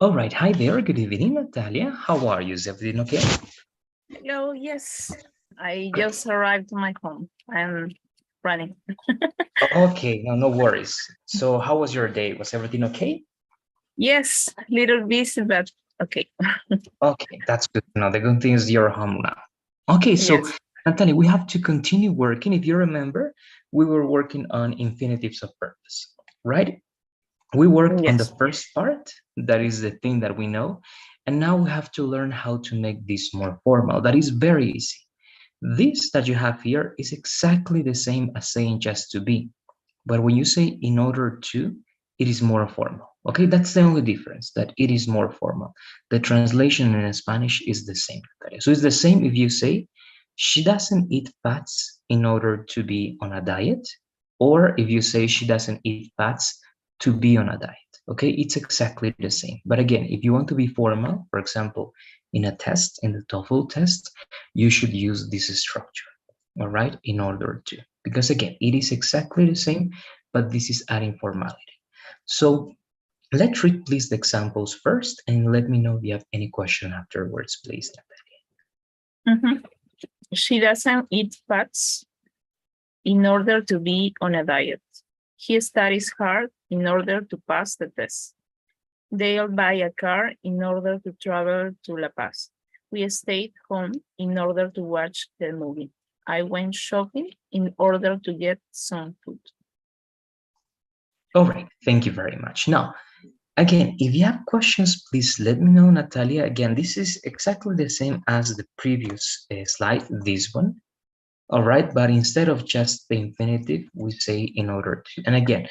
All right. Hi there. Good evening, Natalia. How are you? Is everything okay? Hello, yes. I just arrived to my home. I'm running. Okay. No worries. So, how was your day? Was everything okay? Yes, little busy, but okay. Okay, that's good to know. The good thing is you're home now. Okay, so Yes. Natalia, we have to continue working. If you remember, we were working on infinitives of purpose, right? We worked on the Yes. first part, that is the thing that we know, and now we have to learn how to make this more formal. That is very easy. This that you have here is exactly the same as saying just to be. But when you say in order to, it is more formal. Okay, that's the only difference, that it is more formal. The translation in Spanish is the same. So it's the same if you say, she doesn't eat fats in order to be on a diet, or if you say she doesn't eat fats to be on a diet. Okay, it's exactly the same. But again, if you want to be formal, for example, in a test, in the TOEFL test, you should use this structure, all right, in order to, because again, it is exactly the same, but this is adding formality. So let's read please the examples first and let me know if you have any question afterwards, please. Mhm. She doesn't eat fats in order to be on a diet. He studies hard in order to pass the test. They'll buy a car in order to travel to La Paz. We stayed home in order to watch the movie. I went shopping in order to get some food. All right, thank you very much. Now, again, if you have questions, please let me know, Natalia. Again, this is exactly the same as the previous slide, this one. All right, but instead of just the infinitive, we say in order to. And again,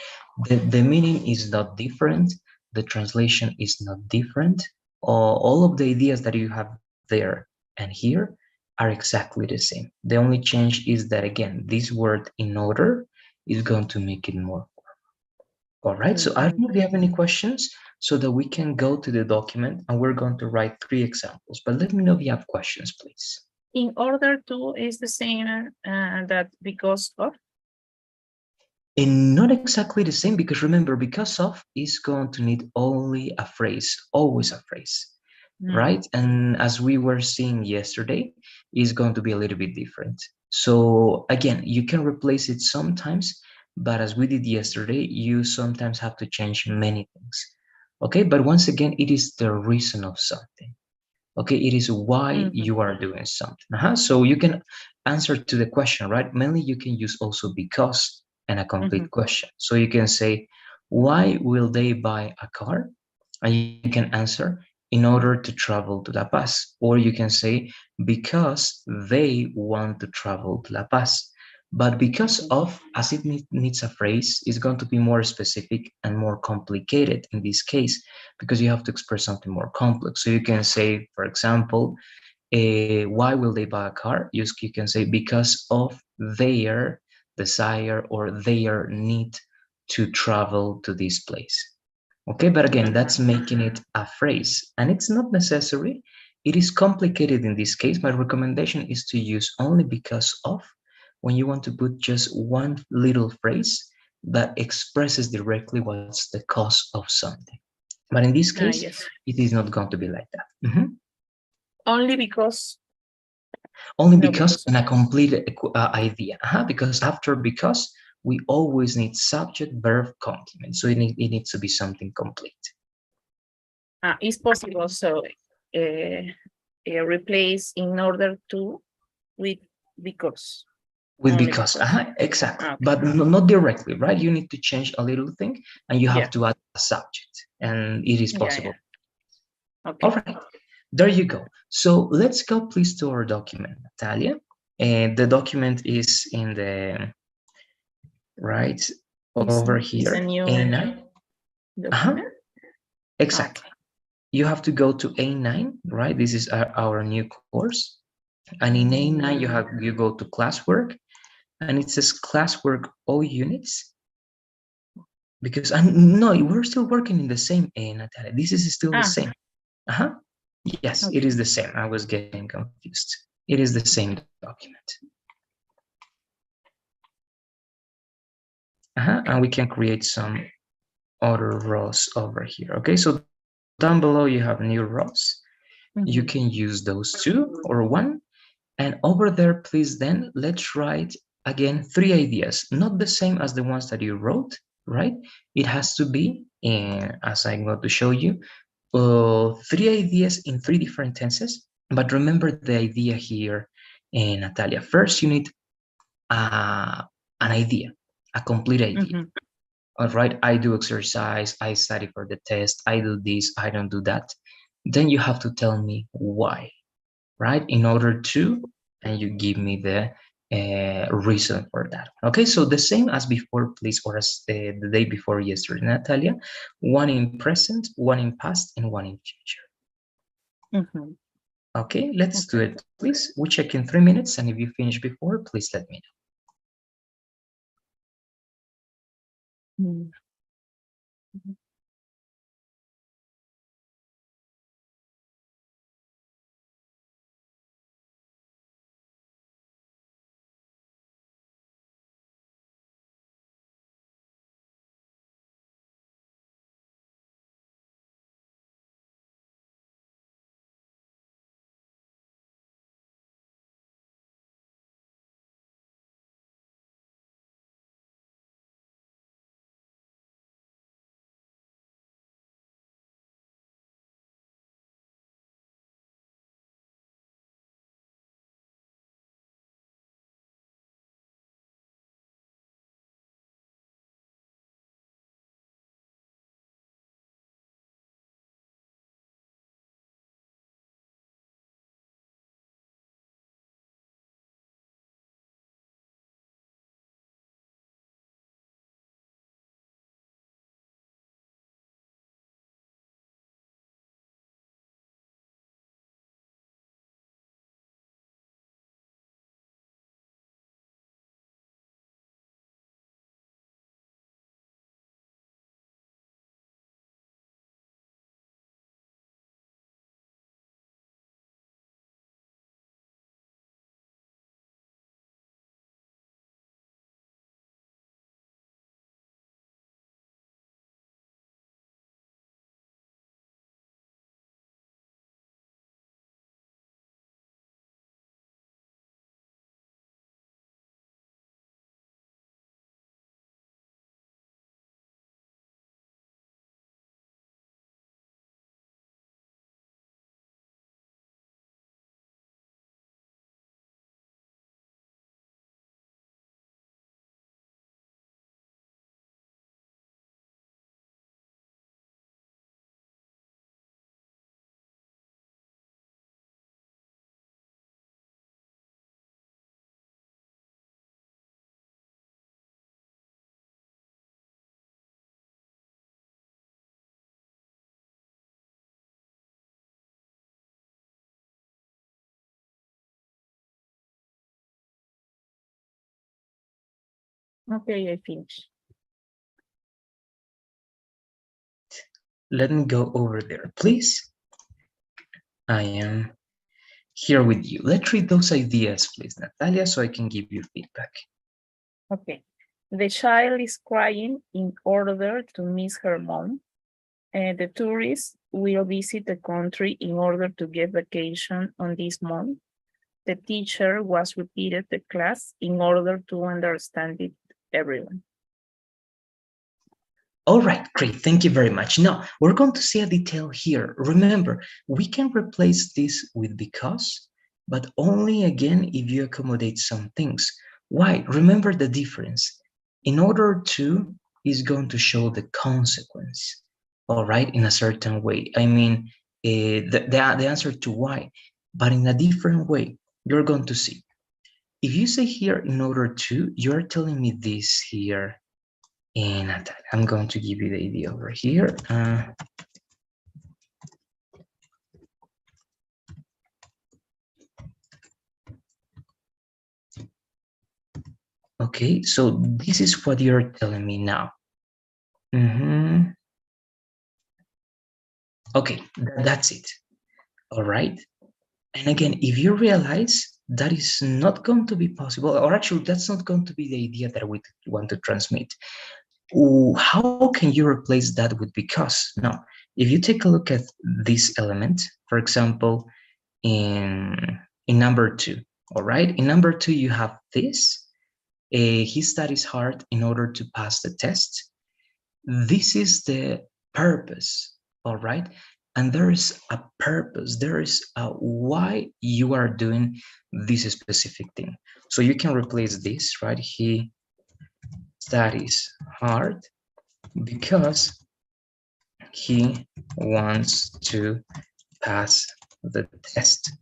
the meaning is not different. The translation is not different. All of the ideas that you have there and here are exactly the same. The only change is that, again, this word in order is going to make it more. All right, so I don't know if you have any questions so that we can go to the document and we're going to write 3 examples, but let me know if you have questions, please. In order to is the same that because of? And not exactly the same, because remember, because of is going to need only a phrase, always a phrase, right? And as we were seeing yesterday, is going to be a little bit different. So again, you can replace it sometimes, but as we did yesterday, you sometimes have to change many things. Okay, but once again, it is the reason of something. Okay, it is why you are doing something. So you can answer to the question, right? Mainly you can use also because and a complete question. So you can say, why will they buy a car? And you can answer, in order to travel to La Paz. Or you can say, because they want to travel to La Paz. But because of, as it needs a phrase, is going to be more specific and more complicated in this case, because you have to express something more complex. So you can say, for example, why will they buy a car? You can say, because of their desire or their need to travel to this place. Okay, but again, that's making it a phrase, and it's not necessary. It is complicated in this case. My recommendation is to use only because of when you want to put just one little phrase that expresses directly what's the cause of something. But in this case, Yes. it is not going to be like that. Only because, Only no, because because of. and a complete idea. Because after because, we always need subject, verb, complement. So it needs to be something complete. It's possible. So replace in order to with because. With Only because, because. exactly, Okay. but not directly, right? You need to change a little thing and you have Yeah. to add a subject, and it is Yeah. possible. Yeah. All Okay. right, there you go. So let's go please to our document, Natalia. And the document is in the right over It's a here, new A9. document. Exactly. Okay. You have to go to A9, right? This is our new course. And in A9, you go to classwork, and it says classwork all units. Because no, we're still working in the same A, Natalia. This is still the same. Yes, it is Okay. the same. I was getting confused. It is the same document. And we can create some other rows over here. Okay, so down below you have new rows. You can use those 2 or 1. And over there, please then, let's write again 3 ideas, not the same as the ones that you wrote, right? It has to be, as I'm going to show you, 3 ideas in 3 different tenses. But remember the idea here, Natalia. First, you need an idea, a complete idea. All right, I do exercise, I study for the test, I do this, I don't do that. Then you have to tell me why, right? In order to, and you give me the reason for that. Okay, so the same as before, please, or as the day before yesterday, Natalia. 1 in present, 1 in past, and 1 in future. Okay, let's do it, please. We check in 3 minutes, and if you finish before, please let me know. Okay, I finished. Let me go over there, please. I am here with you. Let's read those ideas, please, Natalia, so I can give you feedback. Okay. The child is crying in order to miss her mom. And the tourists will visit the country in order to get vacation on this month. The teacher was repeated the class in order to understand it, everyone. All right, great. Thank you very much. Now, we're going to see a detail here. Remember, we can replace this with because, but only again if you accommodate some things. Why? Remember the difference. In order to is going to show the consequence, all right, in a certain way. I mean, the answer to why, but in a different way. You're going to see. If you say here in order to, you're telling me this here. And I'm going to give you the idea over here. Okay, so this is what you're telling me now. Okay, that's it. All right. And again, if you realize that is not going to be possible, or actually that's not going to be the idea that we want to transmit. How can you replace that with because? Now, if you take a look at this element, for example, in number two, all right? In number two, you have this. He studies hard in order to pass the test. This is the purpose, all right? And there is a purpose. There is a why you are doing this specific thing. So you can replace this, right? He studies hard because he wants to pass the test.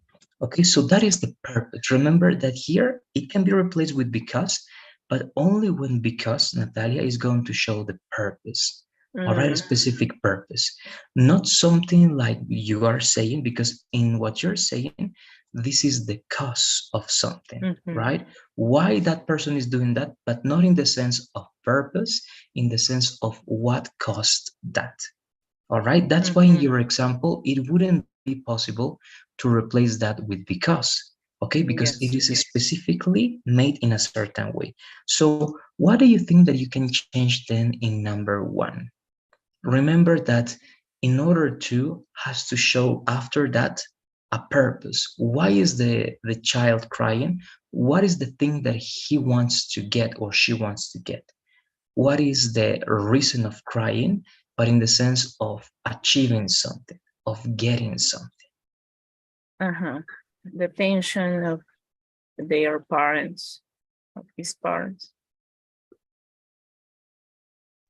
Okay, so that is the purpose. Remember that here it can be replaced with because, but only when because, Natalia, is going to show the purpose. All right, a specific purpose, not something like you are saying, because in what you're saying, this is the cause of something, right? Why that person is doing that, but not in the sense of purpose, in the sense of what caused that. All right, that's why in your example, it wouldn't be possible to replace that with because, okay? Because it is specifically made in a certain way. So what do you think that you can change then in number one? Remember that in order to has to show after that a purpose. Why is the child crying? What is the thing that he wants to get or she wants to get? What is the reason of crying, but in the sense of achieving something, of getting something. The pension of their parents, of his parents.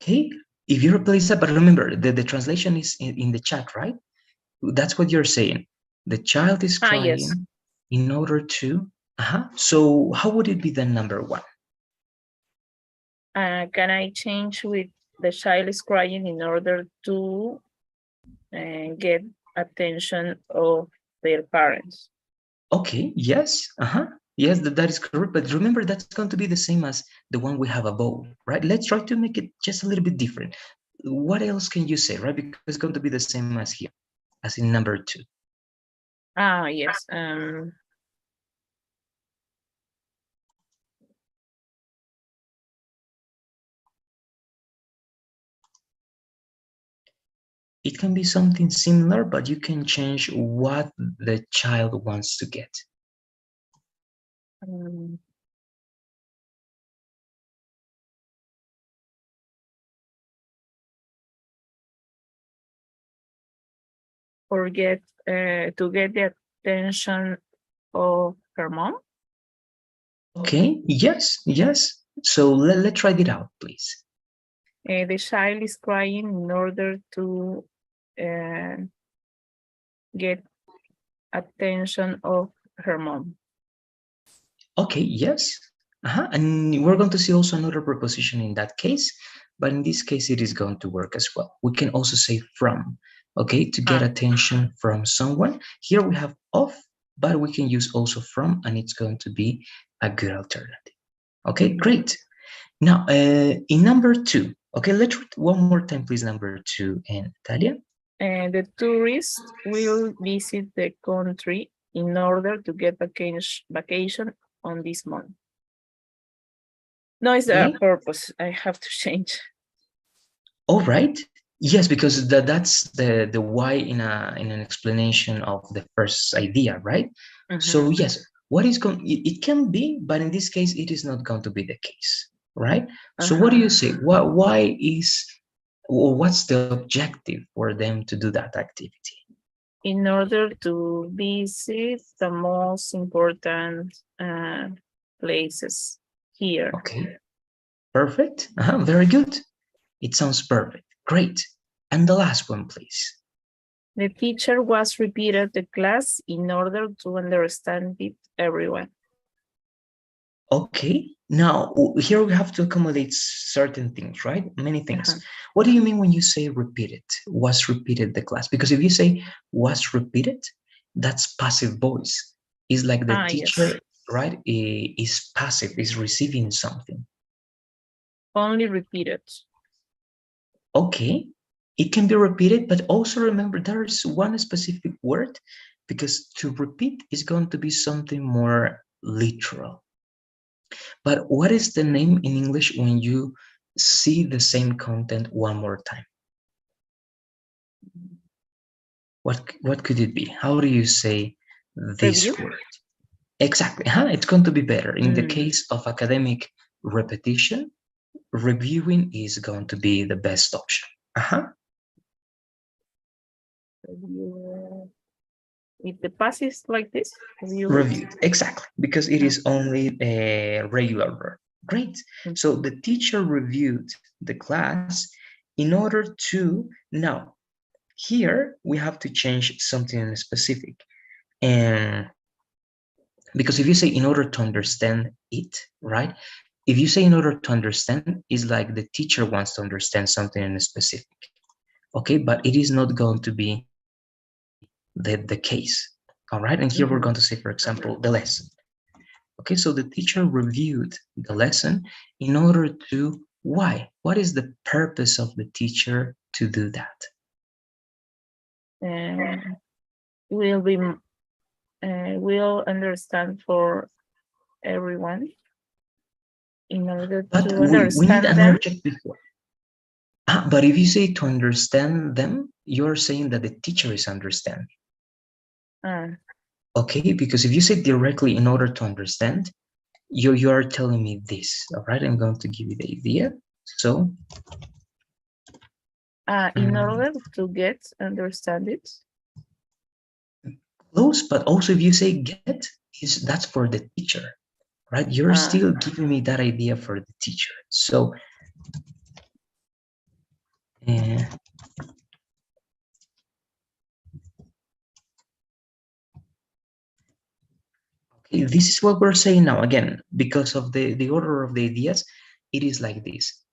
Okay, if you replace that, but remember the translation is in the chat, right? That's what you're saying. The child is crying yes. in order to, so how would it be then number one? Can I change with the child is crying in order to get attention of their parents? Okay, yes, yes, that is correct. But remember, that's going to be the same as the one we have above, right? Let's try to make it just a little bit different. What else can you say, right? Because it's going to be the same as here, as in number two. Yes. It can be something similar, but you can change what the child wants to get. Or get to get the attention of her mom. Okay, yes, yes. So let's try it out, please. The child is crying in order to get attention of her mom. Okay, yes. And we're going to see also another preposition in that case, but in this case, it is going to work as well. We can also say from, okay, to get attention from someone. Here we have of, but we can use also from, and it's going to be a good alternative. Okay, great. Now, in number two, okay, let's read one more time, please, number two, and Talia. The tourists will visit the country in order to get vacation on this month. No, it's the purpose. I have to change. All right. Yes, because that's the why in an explanation of the first idea, right? So yes, what is going? It can be, but in this case, it is not going to be the case, right? So what do you say? Why is, or what's the objective for them to do that activity? In order to visit the most important places here. Okay, perfect. Very good. It sounds perfect. Great. And the last one, please. The teacher was repeated the class in order to understand it everyone. Okay, now here we have to accommodate certain things, right? Many things. What do you mean when you say repeated? Was repeated the class? Because if you say was repeated, that's passive voice. It's like the teacher, yes, right, is passive, is receiving something. Only repeated. Okay, it can be repeated, but also remember there is one specific word, because to repeat is going to be something more literal. But what is the name in English when you see the same content one more time. What could it be? How do you say this Review. word? Exactly. It's going to be better. In the case of academic repetition, reviewing is going to be the best option. Review. If the past is like this, Reviewed. Exactly. Because it is only a regular verb. Great. So the teacher reviewed the class in order to, now, here we have to change something specific. And because if you say in order to understand it, right? If you say in order to understand, it's like the teacher wants to understand something in specific. Okay, but it is not going to be the case. All right, and here we're going to say, for example, the lesson. Okay, so the teacher reviewed the lesson in order to, why? What is the purpose of the teacher to do that? Will be will understand for everyone in order But to we need understand an them. object before. But if you say to understand them, you're saying that the teacher is understanding. Okay, because if you say directly in order to understand, you are telling me this. All right, I'm going to give you the idea. So in order to get understand it. Close, but also if you say get, that's for the teacher, right? You're still giving me that idea for the teacher. So okay, this is what we're saying now. Again, because of the order of the ideas, it is like this.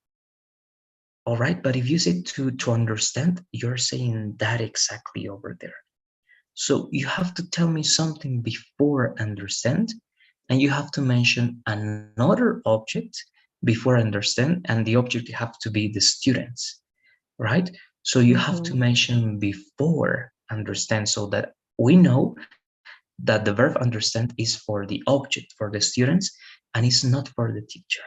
All right, but if you say to understand, you're saying that exactly over there. So you have to tell me something before understand, and you have to mention another object before understand, and the object have to be the students, right? So you have to mention before understand so that we know that the verb understand is for the object, for the students, and it's not for the teacher.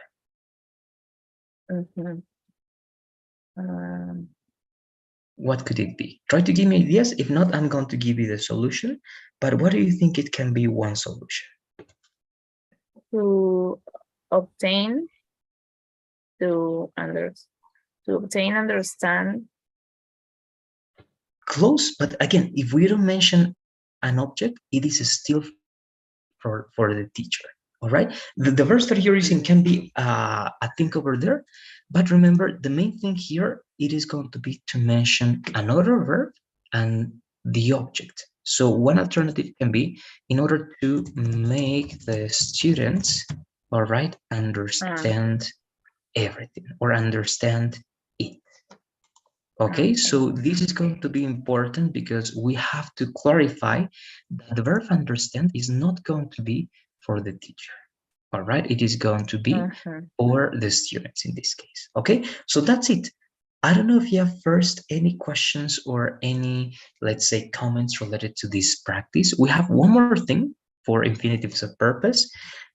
What could it be? Try to give me ideas. If not, I'm going to give you the solution. But what do you think it can be one solution? To obtain, to understand. Close, but again, if we don't mention an object, it is still for the teacher. All right, the verb that you're using can be a thing over there, but remember the main thing here, it is going to be to mention another verb and the object. So one alternative can be in order to make the students, all right, understand everything or understand it. Okay, so this is going to be important because we have to clarify that the verb understand is not going to be for the teacher. All right, it is going to be for the students in this case. Okay, so that's it. I don't know if you have first any questions or any, let's say, comments related to this practice. We have one more thing for infinitives of purpose,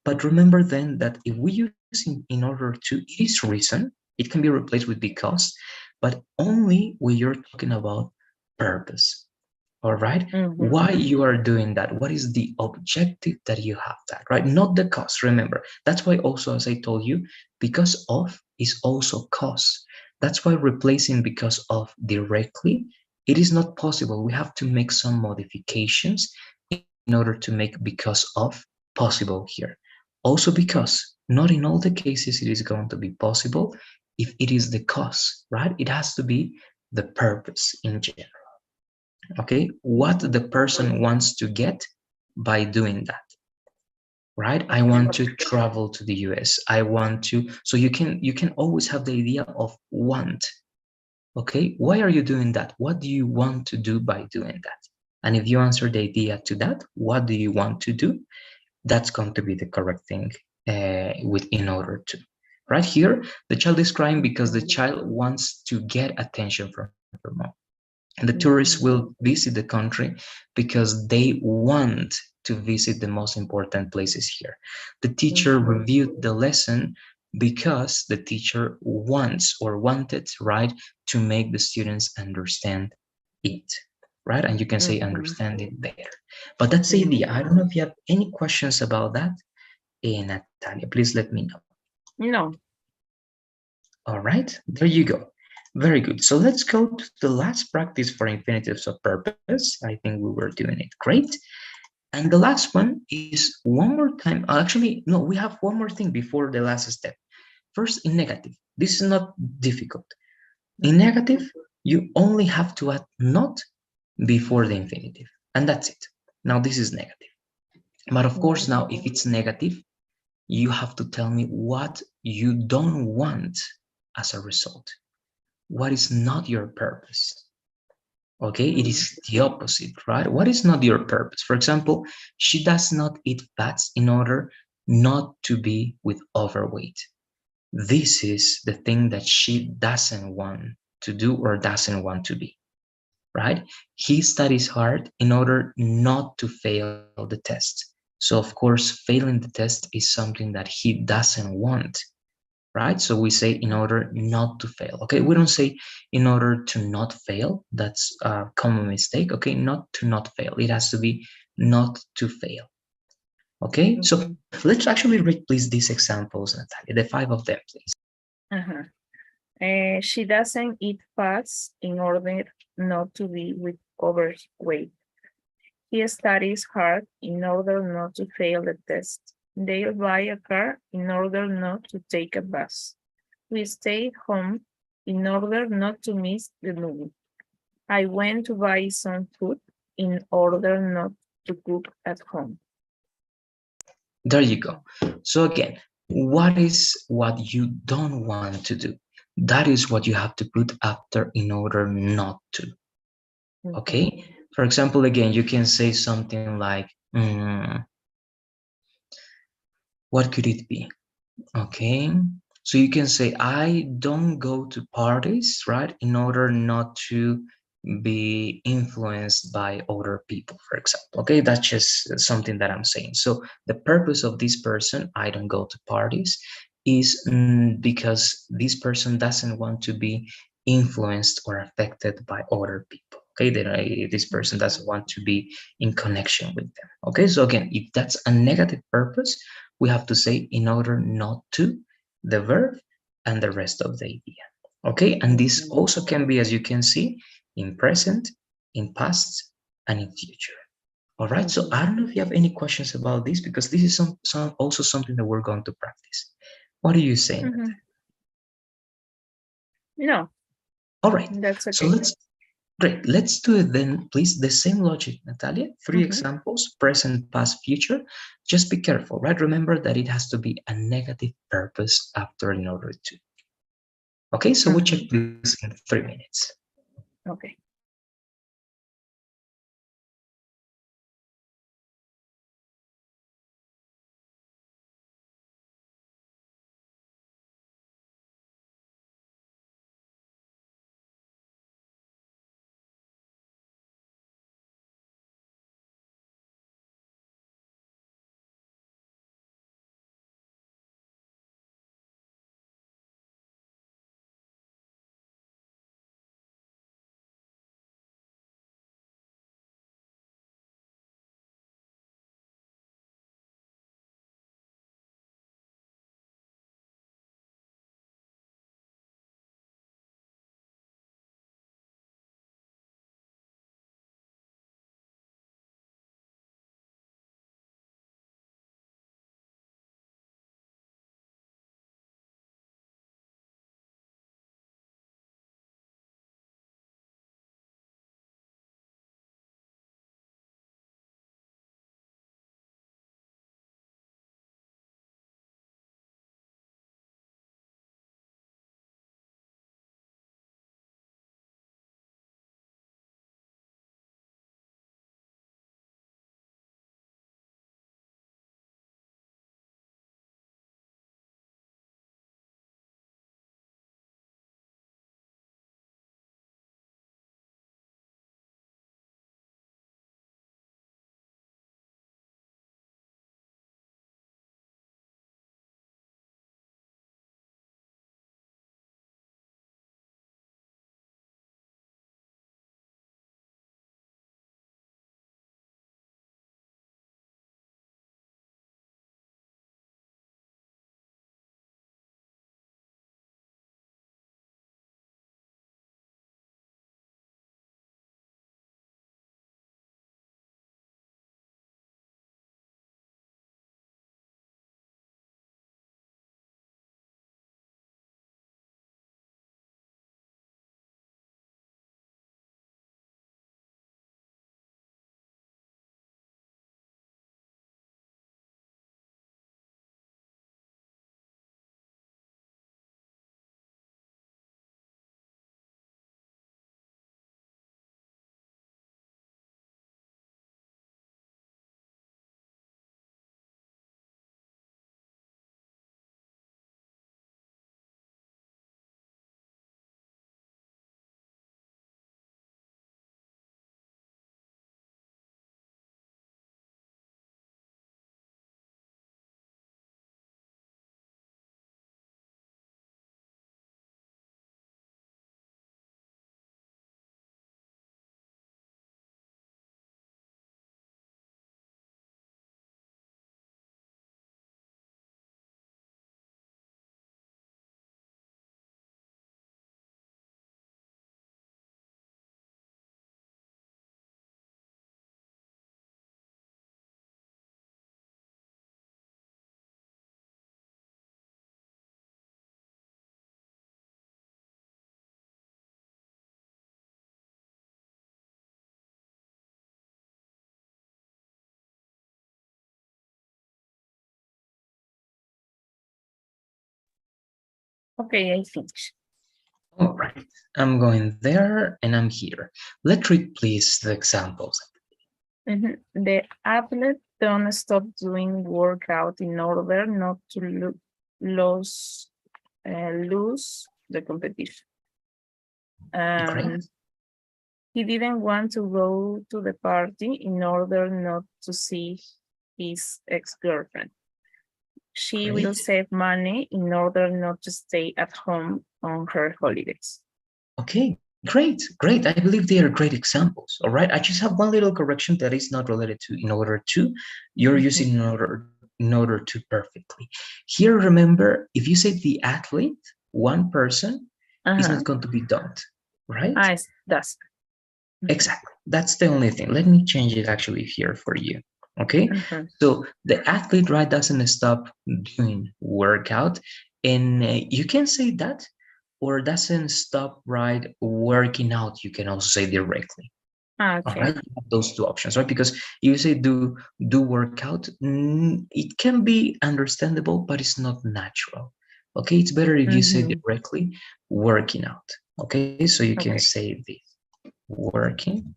but remember then that if we use in order to, it is reason, it can be replaced with because, but only when you're talking about purpose. All right, why you are doing that, what is the objective that you have that, right? Not the cause. Remember, that's why also, as I told you, because of is also cause. That's why replacing because of directly, it is not possible. We have to make some modifications in order to make because of possible here. Also because not in all the cases it is going to be possible if it is the cause, right? It has to be the purpose in general. Okay, what the person wants to get by doing that, right? I want to travel to the US. I want to, so you can always have the idea of want. Okay, why are you doing that? What do you want to do by doing that? And if you answer the idea to that, what do you want to do? That's going to be the correct thing with in order to. Right here, the child is crying because the child wants to get attention from her mom. And the tourists will visit the country because they want to visit the most important places here. The teacher reviewed the lesson because the teacher wants or wanted, right, to make the students understand it, right? And you can say understand it better. But that's the idea. I don't know if you have any questions about that. Natalia, please let me know. No. All right, there you go. Very good. So let's go to the last practice for infinitives of purpose. I think we were doing it great. And the last one is one more time. Actually, no, we have one more thing before the last step. First, in negative. This is not difficult. In negative, you only have to add not before the infinitive, and that's it. Now, this is negative. But of course, now, if it's negative, you have to tell me what you don't want as a result. What is not your purpose? Okay, it is the opposite, right? What is not your purpose? For example, she does not eat fats in order not to be with overweight. This is the thing that she doesn't want to do or doesn't want to be, right? He studies hard in order not to fail the test. So, of course, failing the test is something that he doesn't want, right? So we say in order not to fail. Okay, we don't say in order to not fail. That's a common mistake. Okay, not to not fail. It has to be not to fail. Okay, so let's actually read please these examples, Natalia, the 5 of them, please. She doesn't eat fats in order not to be with overweight. He studies hard in order not to fail the test. They'll buy a car in order not to take a bus. We stayed home in order not to miss the movie. I went to buy some food in order not to cook at home. There you go. So again, what is what you don't want to do? That is what you have to put after in order not to. Okay? For example, again, you can say something like, what could it be? Okay, so you can say, I don't go to parties, right, in order not to be influenced by other people, for example. Okay, that's just something that I'm saying. So the purpose of this person, I don't go to parties, is because this person doesn't want to be influenced or affected by other people. Okay, that this person doesn't want to be in connection with them. Okay, so again, if that's a negative purpose, we have to say in order not to, the verb, and the rest of the idea. Okay, and this also can be, as you can see, in present, in past, and in future. All right, so I don't know if you have any questions about this, because this is also something that we're going to practice. What are you saying? No. All right, That's okay. so let's do it then, please. The same logic, Natalia. 3 examples, present, past, future. Just be careful, right? Remember that it has to be a negative purpose after in order to. Okay, so we check this in 3 minutes. Okay. Okay, I finished. All right, I'm going there and I'm here. Let's read, please, the examples. The athlete don't stop doing workout in order not to lose the competition. Great. He didn't want to go to the party in order not to see his ex-girlfriend. She will Great. save money in order not to stay at home on her holidays. Okay, great. I believe they are great examples. All right. I just have one little correction that is not related to in order to. You're using in order to perfectly. Here, remember, if you say the athlete, one person is not going to be don't, right? That's Exactly. That's the only thing. Let me change it actually here for you. Okay. So the athlete, right, doesn't stop doing workout. And you can say that, or doesn't stop, right, working out. You can also say directly. All right. You have those two options, right? Because you say do workout, it can be understandable, but it's not natural. Okay. It's better if you say directly working out. Okay. So you can say this working.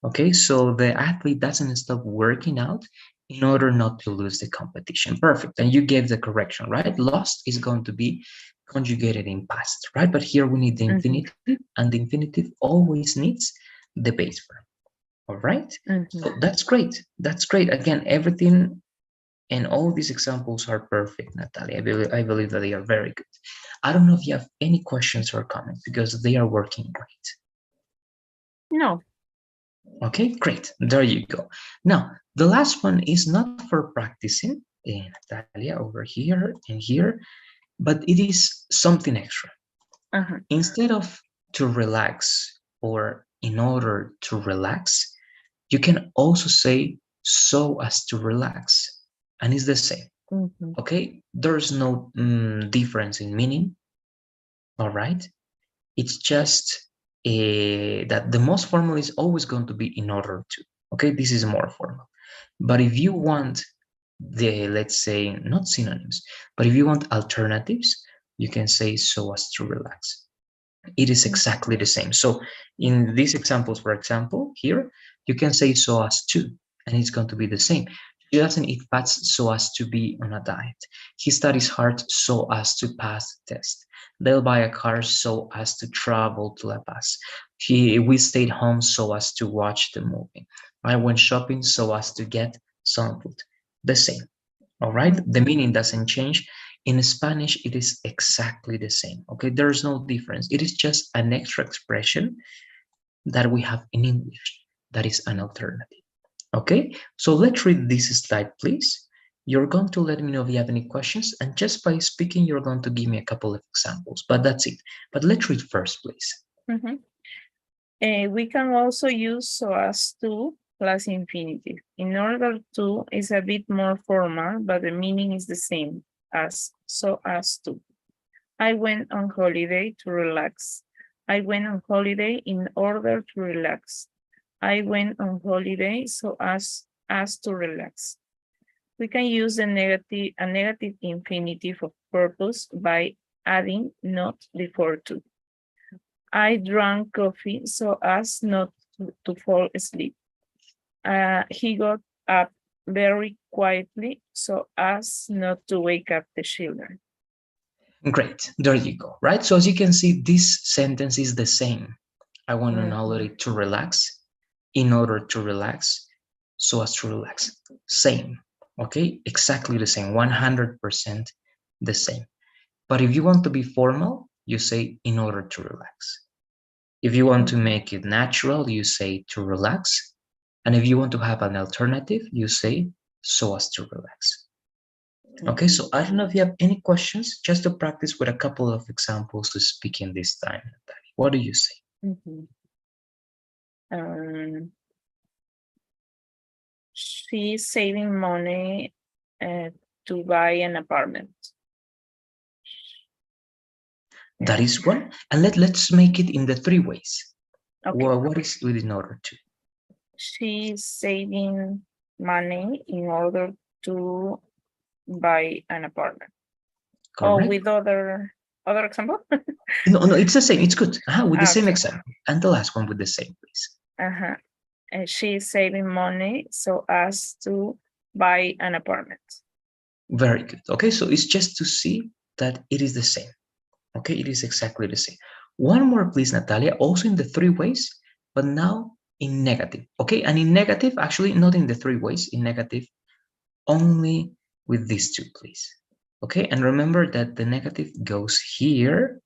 Okay, so the athlete doesn't stop working out in order not to lose the competition. Perfect. And you gave the correction, right? Lost is going to be conjugated in past, right? But here we need the infinitive, and the infinitive always needs the base verb. All right? So that's great. That's great. Again, everything and all these examples are perfect, Natalia. I believe that they are very good. I don't know if you have any questions or comments because they are working great. No. Okay, great. There you go. Now, the last one is not for practicing, Natalia, over here and here, but it is something extra. Instead of to relax or in order to relax, you can also say so as to relax, and it's the same. Okay, there's no difference in meaning. All right, it's just that the most formal is always going to be in order to. Okay, this is more formal. But if you want the, let's say, not synonyms, but if you want alternatives, you can say so as to relax. It is exactly the same. So in these examples, for example, here, you can say so as to, and it's going to be the same. He doesn't eat fats so as to be on a diet. He studies hard so as to pass the test. They'll buy a car so as to travel to La Paz. We stayed home so as to watch the movie. I went shopping so as to get some food. The same. All right. The meaning doesn't change. In Spanish, it is exactly the same. Okay. There's no difference. It is just an extra expression that we have in English that is an alternative. Okay, so let's read this slide, please. You're going to let me know if you have any questions, and just by speaking, you're going to give me a couple of examples, but that's it. But let's read first, please. We can also use so as to plus infinitive. In order to is a bit more formal, but the meaning is the same as so as to. I went on holiday to relax. I went on holiday in order to relax. I went on holiday so as to relax. We can use a negative infinitive of purpose by adding not before to. I drank coffee so as not to fall asleep. He got up very quietly so as not to wake up the children. Great, there you go, right? So as you can see, this sentence is the same. I want an holiday to relax, in order to relax, so as to relax. Same, okay? Exactly the same, 100% the same. But if you want to be formal, you say in order to relax. If you want to make it natural, you say to relax. And if you want to have an alternative, you say so as to relax. Okay, so I don't know if you have any questions, just to practice with a couple of examples to speak in this time. What do you say? She's saving money to buy an apartment. That is one. And let's make it in the three ways. Okay. Well, what is with in order to? She's saving money in order to buy an apartment. Correct. Or with other Other example? No, it's the same. It's good. With the same Okay. example. And the last one with the same, please. She is saving money so as to buy an apartment. Very good. Okay, so it's just to see that it is the same. Okay, it is exactly the same. One more, please, Natalia, also in the three ways, but now in negative. Okay, and in negative, actually, not in the three ways, in negative, only with these two, please. Okay, and remember that the negative goes here,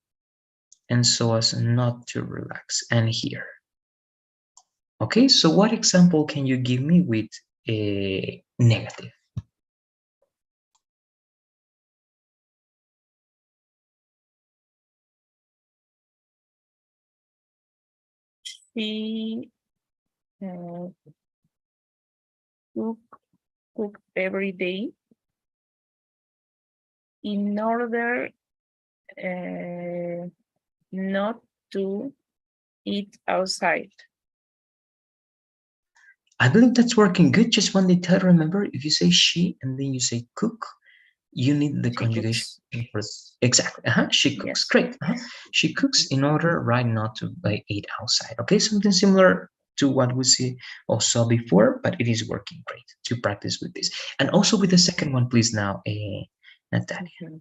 and so as not to relax, and here. Okay, so what example can you give me with a negative? She cook every day in order not to eat outside. I believe that's working good. Just one detail, remember, if you say she and then you say cook, you need the She conjugation cooks. for exactly. She cooks. Yes. Great. She cooks in order, right, not to eat outside. Okay, something similar to what we see or saw before, but it is working great to practice with this. And also with the second one, please, now, Natalia.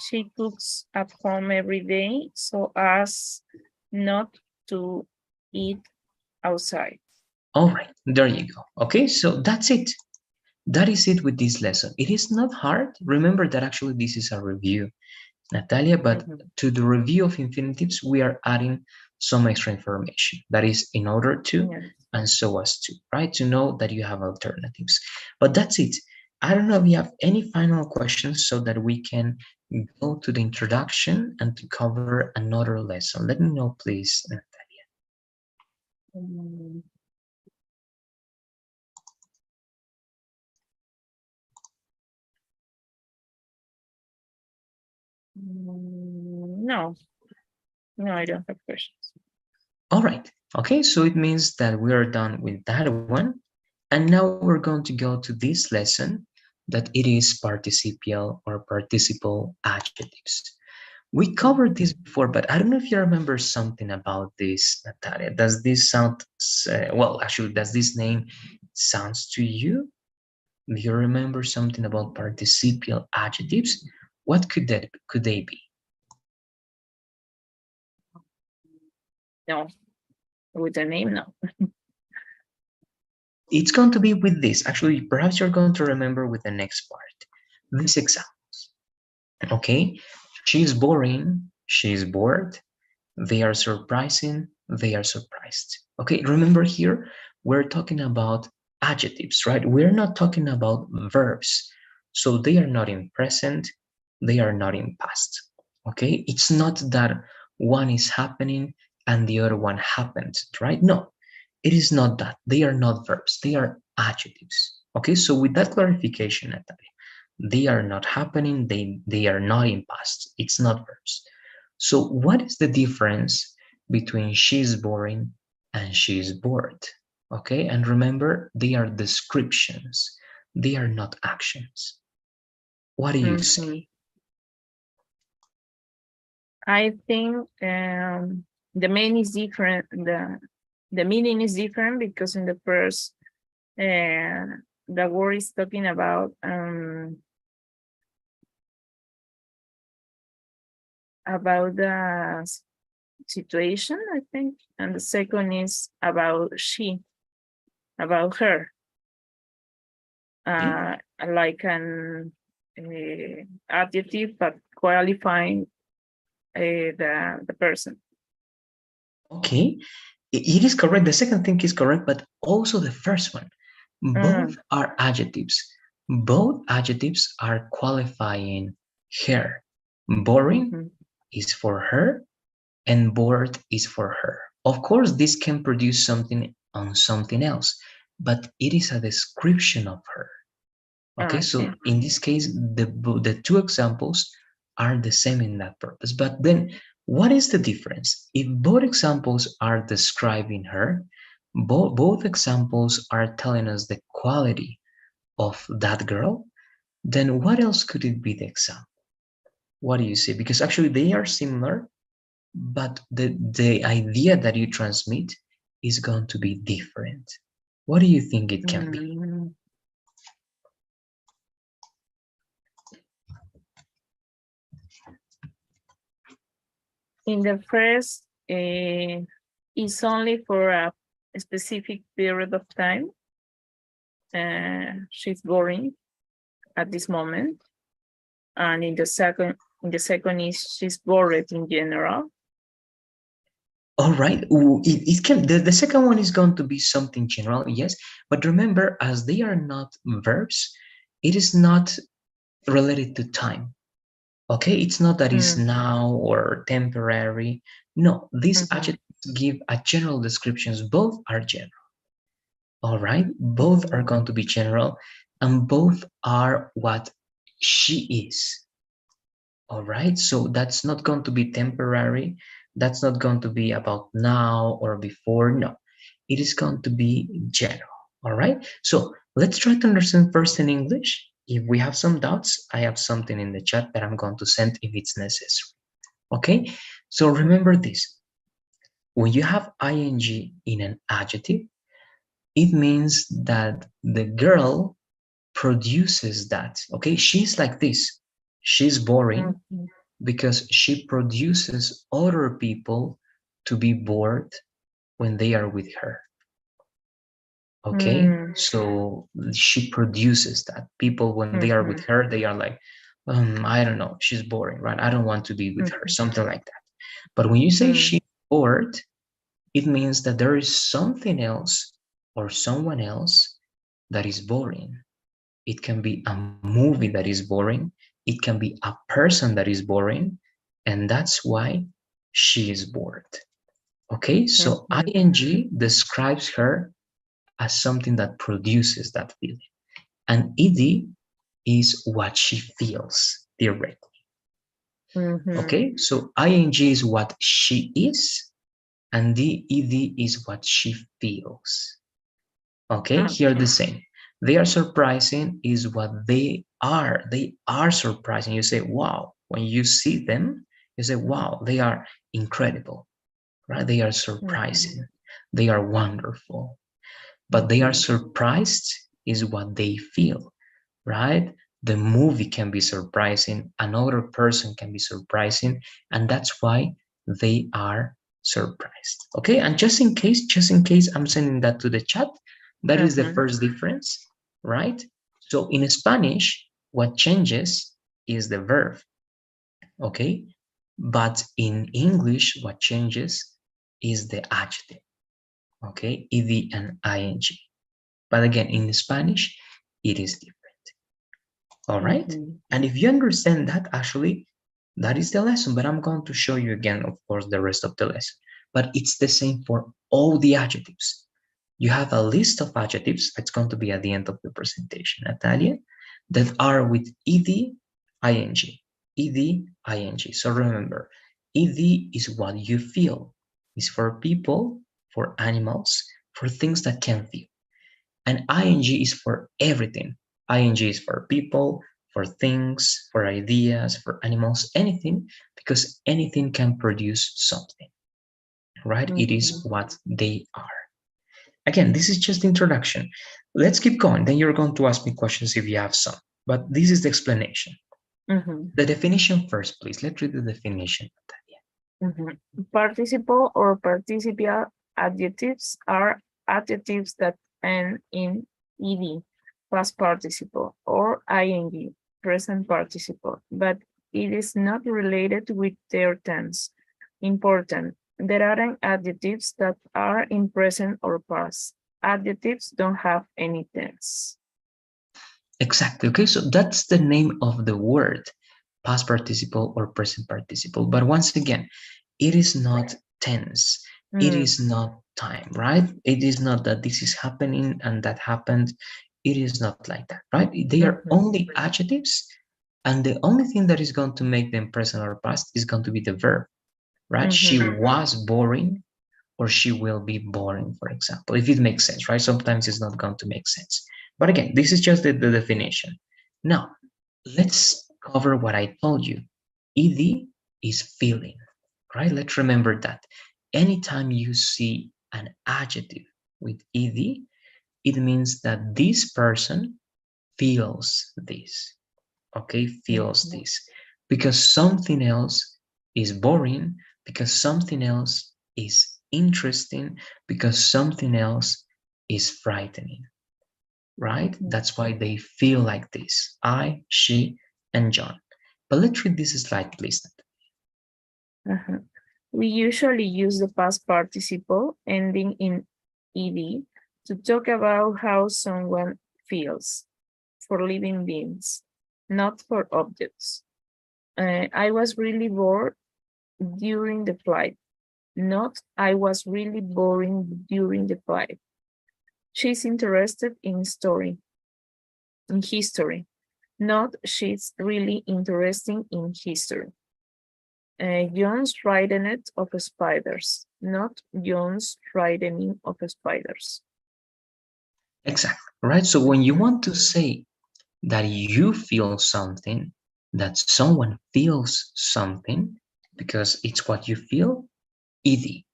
She cooks at home every day so as not to eat outside. All right, there you go. Okay, so that's it. That is it with this lesson. It is not hard. Remember that actually this is a review, Natalia, but to the review of infinitives, we are adding some extra information. That is in order to, and so as to, right? To know that you have alternatives. But that's it. I don't know if you have any final questions so that we can go to the introduction and to cover another lesson. Let me know, please, Natalia. No, I don't have questions. All right. Okay, so it means that we are done with that one. And now we're going to go to this lesson that it is participial or participle adjectives. We covered this before, but I don't know if you remember something about this, Natalia. Does this sound, well, actually, does this name sounds to you? Do you remember something about participial adjectives? What could they be? No, with the name, no. It's going to be with this. Actually, perhaps you're going to remember with the next part. These examples. Okay, she's boring, she's bored, they are surprising, they are surprised. Okay, remember here, we're talking about adjectives, right? We're not talking about verbs. So they are not in present, they are not in past. Okay, it's not that one is happening and the other one happened, right? No, it is not that. They are not verbs, they are adjectives. Okay, so with that clarification, Natalia, they are not happening, they are not in past. It's not verbs. So what is the difference between she's boring and she's bored? Okay, and remember, they are descriptions. They are not actions. What do you say? I think the meaning is different. The meaning is different because in the first, the word is talking about the situation, I think, and the second is about her, like an adjective but qualifying the person. Okay, it is correct. The second thing is correct, but also the first one. Both are adjectives. Both adjectives are qualifying her. Boring is for her and bored is for her. Of course, this can produce something on something else, but it is a description of her. Okay, so in this case, the two examples are the same in that purpose. But then, what is the difference? If both examples are describing her, both examples are telling us the quality of that girl, then what else could it be the example? What do you say? Because actually they are similar, but the idea that you transmit is going to be different. What do you think it can be? In the first, is only for a specific period of time. She's boring at this moment. And in the second is she's bored in general. All right, it can, the second one is going to be something general, yes, but remember, as they are not verbs, it is not related to time. Okay, it's not that it's now or temporary. No, these adjectives give a general descriptions. Both are general. All right, both are going to be general, and both are what she is. All right, so that's not going to be temporary. That's not going to be about now or before. No, it is going to be general. All right, so let's try to understand first in English. If we have some doubts, I have something in the chat that I'm going to send if it's necessary. Okay, so remember this. When you have ing in an adjective, it means that the girl produces that. Okay, she's like this. She's boring because she produces other people to be bored when they are with her. Okay, so she produces that. People, when they are with her, they are like, I don't know, she's boring, right? I don't want to be with her, something like that. But when you say she's bored, it means that there is something else or someone else that is boring. It can be a movie that is boring. It can be a person that is boring. And that's why she is bored. Okay, so ing describes her as something that produces that feeling. And ed is what she feels directly. Okay, so ing is what she is, and the ed is what she feels. Okay, here the same. They are surprising is what they are. They are surprising. You say, wow. When you see them, you say, wow, they are incredible, right? They are surprising. They are wonderful. But they are surprised is what they feel, right? The movie can be surprising. Another person can be surprising. And that's why they are surprised. Okay, and just in case, I'm sending that to the chat. That is the first difference, right? So in Spanish, what changes is the verb, okay? But in English, what changes is the adjective, okay? Ed and ing. But again, in Spanish, it is different. All right? And if you understand that, actually, that is the lesson. But I'm going to show you again, of course, the rest of the lesson. But it's the same for all the adjectives. You have a list of adjectives that's going to be at the end of the presentation, Natalia, that are with ed, ing, ed, ing. So remember, ed is what you feel. It's for people, for animals, for things that can feel. And ing is for everything. Ing is for people, for things, for ideas, for animals, anything, because anything can produce something, right? It is what they are. Again, this is just introduction. Let's keep going. Then you're going to ask me questions if you have some. But this is the explanation. The definition first, please. Let's read the definition, Natalia. Participle or participial adjectives are adjectives that end in ed, past participle, or ing, present participle, but it is not related with their tense. Important. There aren't adjectives that are in present or past. Adjectives don't have any tense. Exactly. Okay, so that's the name of the word, past participle or present participle. But once again, it is not tense. It is not time, right? It is not that this is happening and that happened. It is not like that, right? They are only adjectives, and the only thing that is going to make them present or past is going to be the verb, right? She was boring, or she will be boring, for example, if it makes sense, right? Sometimes it's not going to make sense. But again, this is just the definition. Now, let's cover what I told you. ed is feeling, right? Let's remember that. Anytime you see an adjective with ed, it means that this person feels this, okay? Feels this. Because something else is boring, because something else is interesting, because something else is frightening, right? That's why they feel like this. I, she, and John. But let's read this slide, please. We usually use the past participle ending in ed to talk about how someone feels for living beings, not for objects. I was really bored during the flight, not I was really boring during the flight. She's interested in history, not she's really interesting in history. John's frightened of spiders, not John's frightening of spiders. Exactly, right? So when you want to say that you feel something, that someone feels something, because it's what you feel, ed.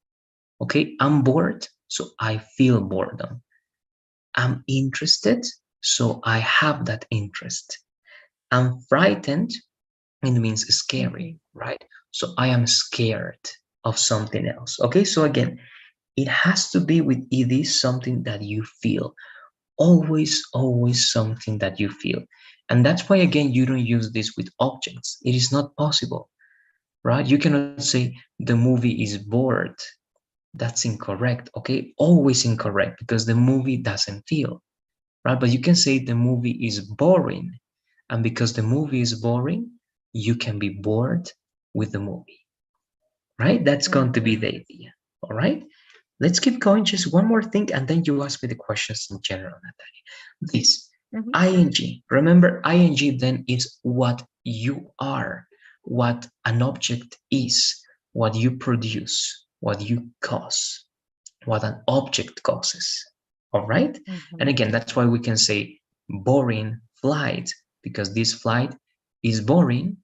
Okay, I'm bored, so I feel boredom. I'm interested, so I have that interest. I'm frightened, it means scary, right? So I am scared of something else. Okay, so again, it has to be with ed, something that you feel. Always something that you feel. And that's why, again, you don't use this with objects. It is not possible, right? You cannot say the movie is bored. That's incorrect, okay? Always incorrect, because the movie doesn't feel, right? But you can say the movie is boring. And because the movie is boring, you can be bored with the movie, right? That's going to be the idea, all right? Let's keep going. Just one more thing, and then you ask me the questions in general, Natalia. This ing, remember, ing then is what you are, what an object is, what you produce, what you cause, what an object causes. All right? And again, that's why we can say boring flight, because this flight is boring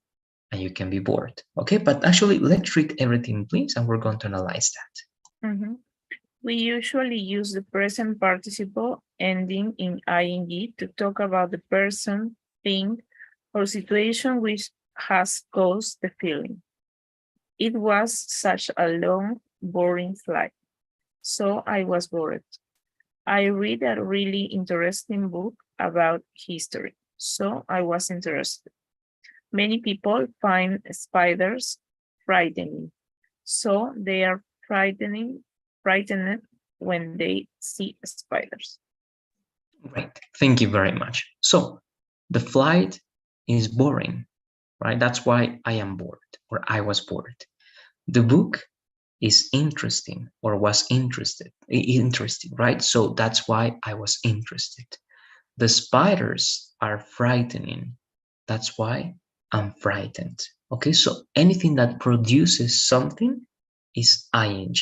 and you can be bored. Okay, but actually, let's read everything, please, and we're going to analyze that. We usually use the present participle ending in ing to talk about the person, thing, or situation which has caused the feeling. It was such a long, boring flight, so I was bored. I read a really interesting book about history, so I was interested. Many people find spiders frightening, so they are frightened when they see spiders. Great, thank you very much. So the flight is boring, right? That's why I am bored, or I was bored. The book is interesting, or was interesting, right? So that's why I was interested. The spiders are frightening. That's why I'm frightened. Okay, so anything that produces something is ing.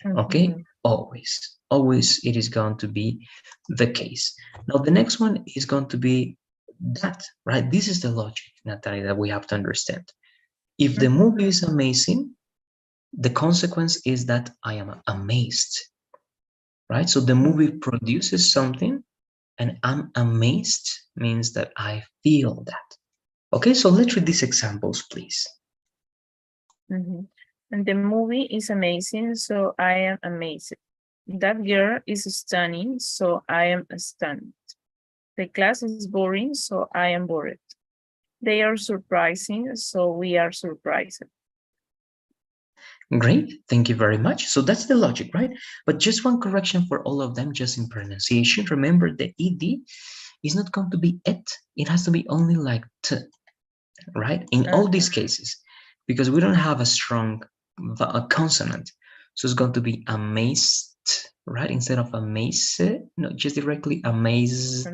Okay, always it is going to be the case. Now the next one is going to be that, right? This is the logic, Natalia, that we have to understand. If the movie is amazing, the consequence is that I am amazed, right? So the movie produces something, and I'm amazed means that I feel that. Okay, so let's read these examples, please. And the movie is amazing, so I am amazed. That girl is stunning, so I am stunned. The class is boring, so I am bored. They are surprising, so we are surprised. Great, thank you very much. So that's the logic, right? But just one correction for all of them, just in pronunciation. Remember, the ed is not going to be it. It has to be only like t, right? In all these cases, because we don't have a strong consonant. So it's going to be amazed, right? Instead of amaze, no, just directly amazed,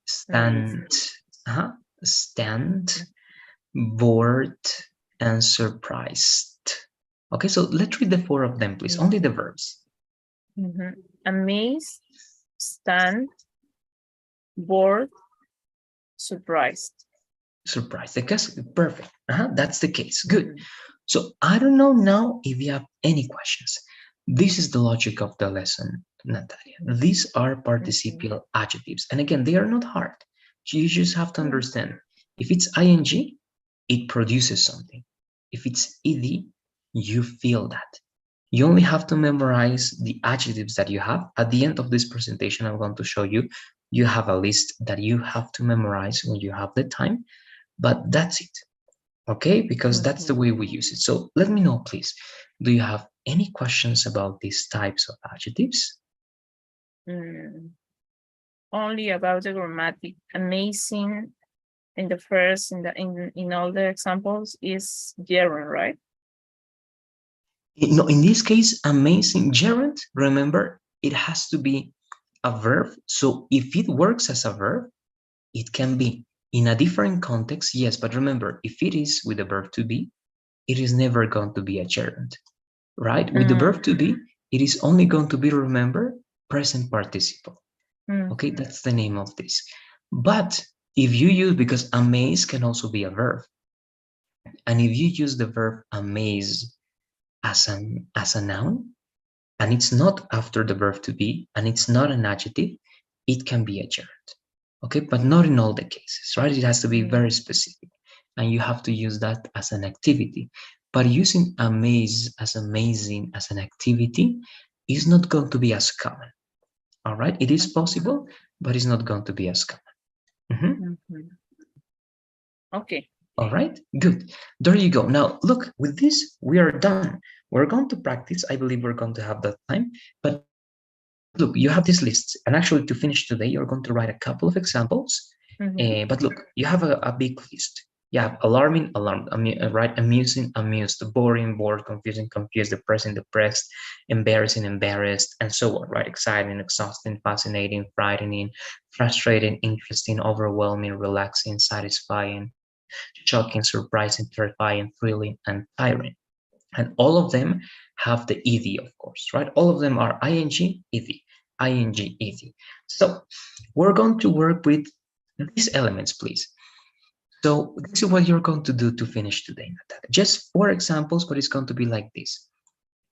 stand, stand, bored, and surprised. Okay, so let's read the four of them, please. Only the verbs. Amazed, stunned, bored, surprised. Surprise. The case, perfect. That's the case. Good. Mhm. So I don't know now if you have any questions. This is the logic of the lesson, Natalia. These are Mhm. participial adjectives. And again, they are not hard. You just have to Yeah. understand. If it's ing, it produces something. If it's ed, you feel that. You only have to memorize the adjectives that you have. At the end of this presentation, I'm going to show you. You have a list that you have to memorize when you have the time, but that's it. Okay, because that's the Mhm. way we use it. So let me know, please. Do you have any questions about these types of adjectives? Mm. Only about the grammatic. Amazing in the first in all the examples is gerund, right? No, in this case, amazing gerund, remember, it has to be a verb. So if it works as a verb, it can be in a different context, yes, but remember, if it is with the verb to be, it is never going to be a gerund, right? With the verb to be, it is only going to be, remember, present participle. Okay, Mhm. that's the name of this. But if you use, because amaze can also be a verb, and if you use the verb amaze as a noun, and it's not after the verb to be, and it's not an adjective, it can be a gerund. Okay, but not in all the cases, right? It has to be very Mm. specific, and you have to use that as an activity. But using amaze as amazing as an activity is not going to be as common. All right, it is Okay. possible, but it's not going to be as common. Mhm. Mhm. Okay. All right, good. There you go. Now, look, with this, we are done. We're going to practice. I believe we're going to have that time. But look, you have this list. And actually, to finish today, you're going to write a couple of examples. Mhm. But look, you have a big list. You have alarming, alarmed, right? Amusing, amused, boring, bored, confusing, confused, depressing, depressed, embarrassing, embarrassed, and so on, right? Exciting, exhausting, fascinating, frightening, frustrating, interesting, overwhelming, relaxing, satisfying, shocking, surprising, terrifying, thrilling, and tiring. And all of them have the ed, of course, right? All of them are ing, ed, ing, ed. So we're going to work with these elements, please. So this is what you're going to do to finish today, Natalia. Just 4 examples, but it's going to be like this: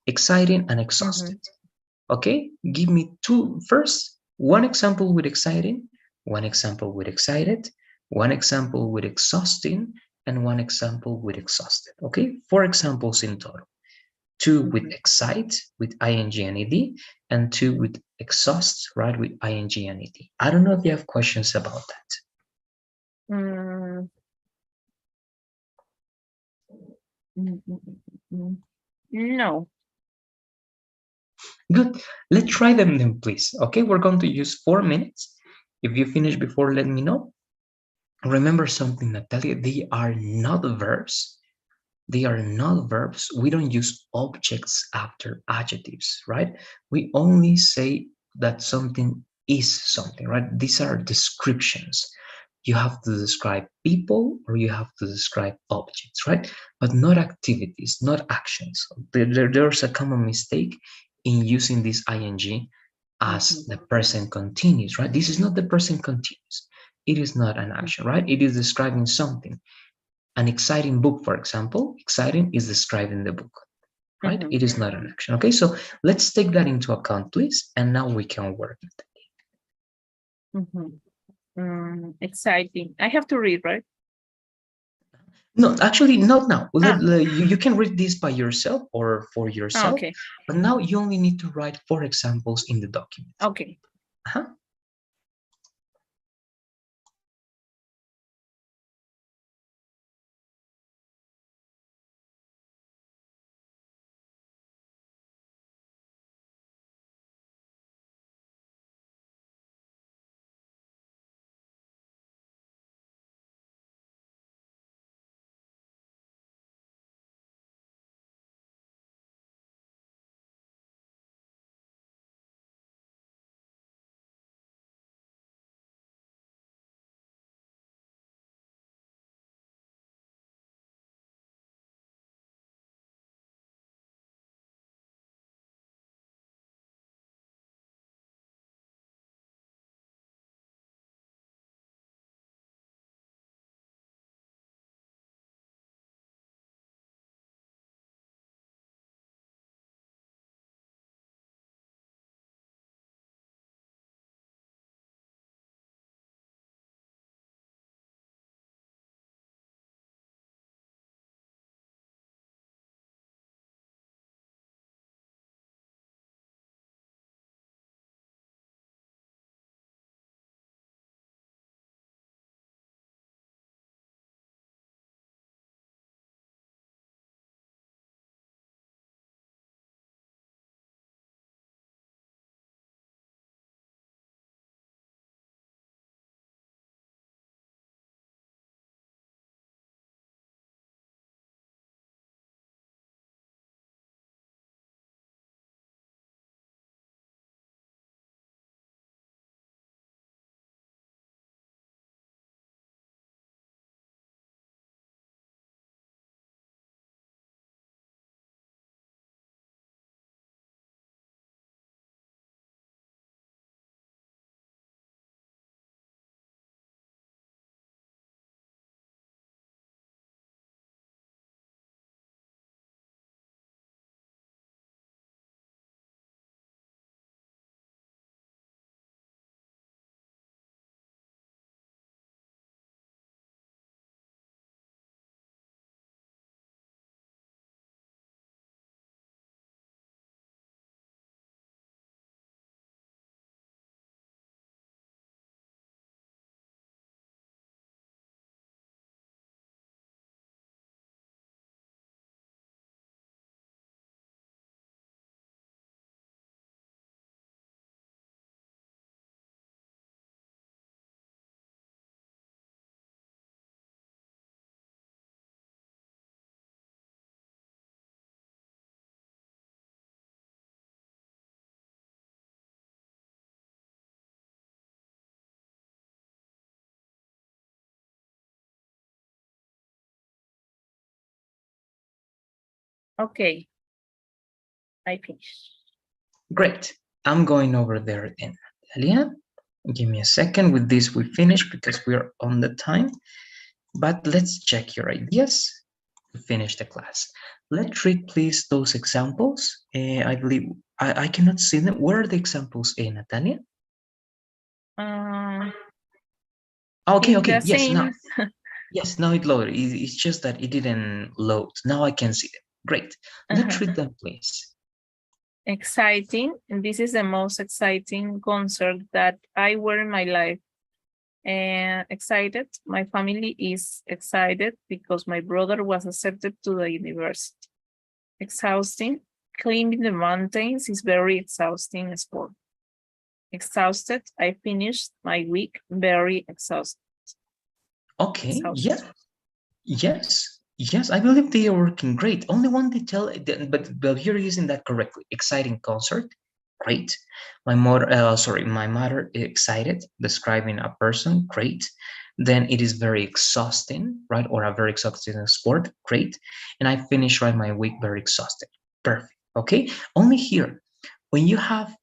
exciting and exhausted. Mhm. Okay, give me two first. One example with exciting, one example with excited, one example with exhausting, and one example with exhausted. Okay, 4 examples in total. Two with Mhm. excite with ing and ed, and two with exhaust, right, with ing and ed. I don't know if you have questions about that. Mm. Mm, mm, No. Good. Let's try them then, please. Okay, we're going to use 4 minutes. If you finish before, let me know. Remember something, Natalia, they are not verbs. They are not verbs. We don't use objects after adjectives, right? We only say that something is something, right? These are descriptions. You have to describe people or you have to describe objects, right? But not activities, not actions. There's a common mistake in using this ing as Mhm. the present continuous, right? This is not the present continuous. It is not an action, Mhm. right? It is describing something. An exciting book, for example, exciting is describing the book, right? Mhm. It is not an action. Okay, so let's take that into account, please. And now we can work. Mhm. Exciting. I have to read, right? No, actually, not now. Ah, You can read this by yourself or for yourself, okay. but now you only need to write 4 examples in the document. Okay. Uh-huh. Okay, I finished. Great. I'm going over there then. Natalia, give me a second. With this, we finish because we're on the time. But let's check your ideas to finish the class. Let's read, please, those examples. I believe I cannot see them. Where are the examples, Natalia? Okay, In okay. the Yes, now. same. Yes, now it loaded. It's just that it didn't load. Now I can see them. Great. Let's read them, please. Exciting. And this is the most exciting concert that I were in my life. And excited. My family is excited because my brother was accepted to the university. Exhausting. Climbing the mountains is very exhausting sport. Exhausted. I finished my week very exhausted. Okay, yeah. Yes, I believe they are working great. Only one detail, but you're using that correctly. Exciting concert, great. My mother excited, describing a person, great. Then it is very exhausting, right? Or a very exhausting sport, great. And I finish right my week very exhausted, perfect. Okay, only here when you have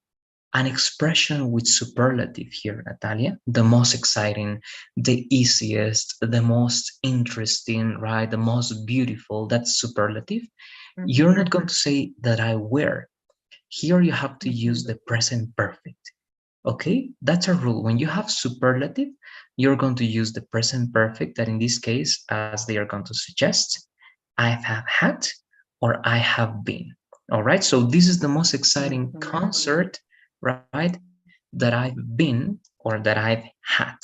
an expression with superlative here, Natalia, the most exciting, the easiest, the most interesting, right? The most beautiful, that's superlative. You're not going to say that I wear. Here you have to use the present perfect. Okay, that's a rule. When you have superlative, you're going to use the present perfect, that in this case, as they are going to suggest, I have had or I have been. All right, so this is the most exciting concert, right, that I've been or that I've had.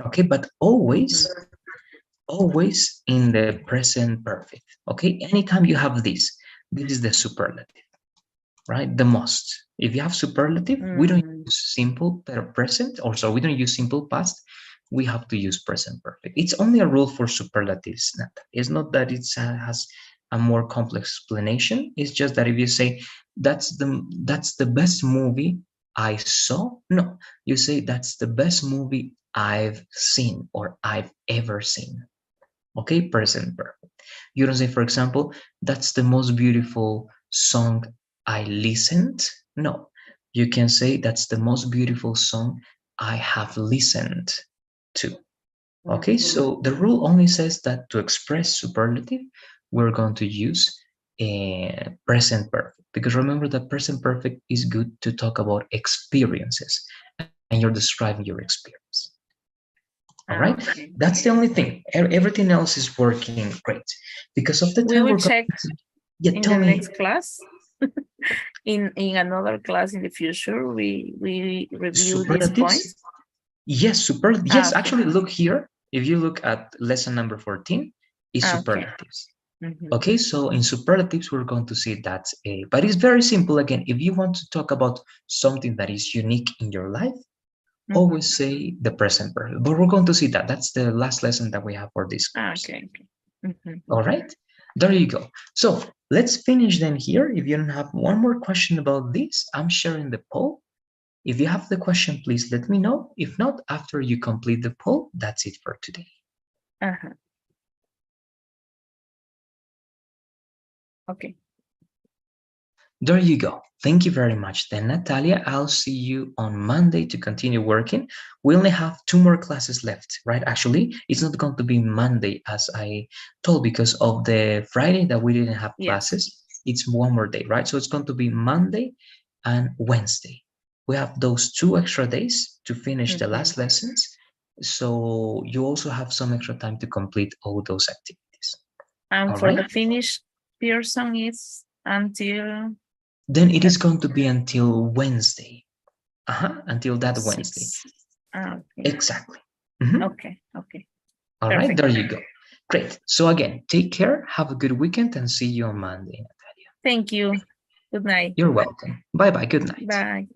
Okay, but always in the present perfect. Okay, anytime you have this is the superlative, right? The most. If you have superlative, we don't use simple present, or so we don't use simple past. We have to use present perfect. It's only a rule for superlatives. It's not that it has a more complex explanation. It's just that if you say that's the best movie I saw, no, you say that's the best movie I've seen or I've ever seen. Okay, present perfect. You don't say, for example, that's the most beautiful song I listened. No, you can say that's the most beautiful song I have listened to. Okay, so the rule only says that to express superlative, we're going to use a present perfect, because remember that present perfect is good to talk about experiences, and you're describing your experience. All right, that's the only thing. Everything else is working great. Because of the We time, will we're going check to, yeah, in tell the me. next class. in another class in the future, we review these points. Yes, yes, Okay. actually, look here. If you look at lesson number 14, is superlatives. Okay, so in superlatives, we're going to see that, but it's very simple. Again, if you want to talk about something that is unique in your life, always say the present perfect. But we're going to see that. That's the last lesson that we have for this course. Okay. All right, there you go. So let's finish then here. If you don't have one more question about this, I'm sharing the poll. If you have the question, please let me know. If not, after you complete the poll, that's it for today. Okay. There you go. Thank you very much then, Natalia. I'll see you on Monday to continue working. We only have 2 more classes left, right? Actually, it's not going to be Monday as I told, because of the Friday that we didn't have classes. It's one more day, right? So it's going to be Monday and Wednesday. We have those 2 extra days to finish the last lessons. So you also have some extra time to complete all those activities. And for the Finnish person, it's until... Then it is going to be until Wednesday. Until that Wednesday. Okay. Exactly. Okay. All right, there you go. Great. So again, take care, have a good weekend, and see you on Monday, Natalia. Thank you. Good night. You're welcome. Bye-bye. Good night. Bye.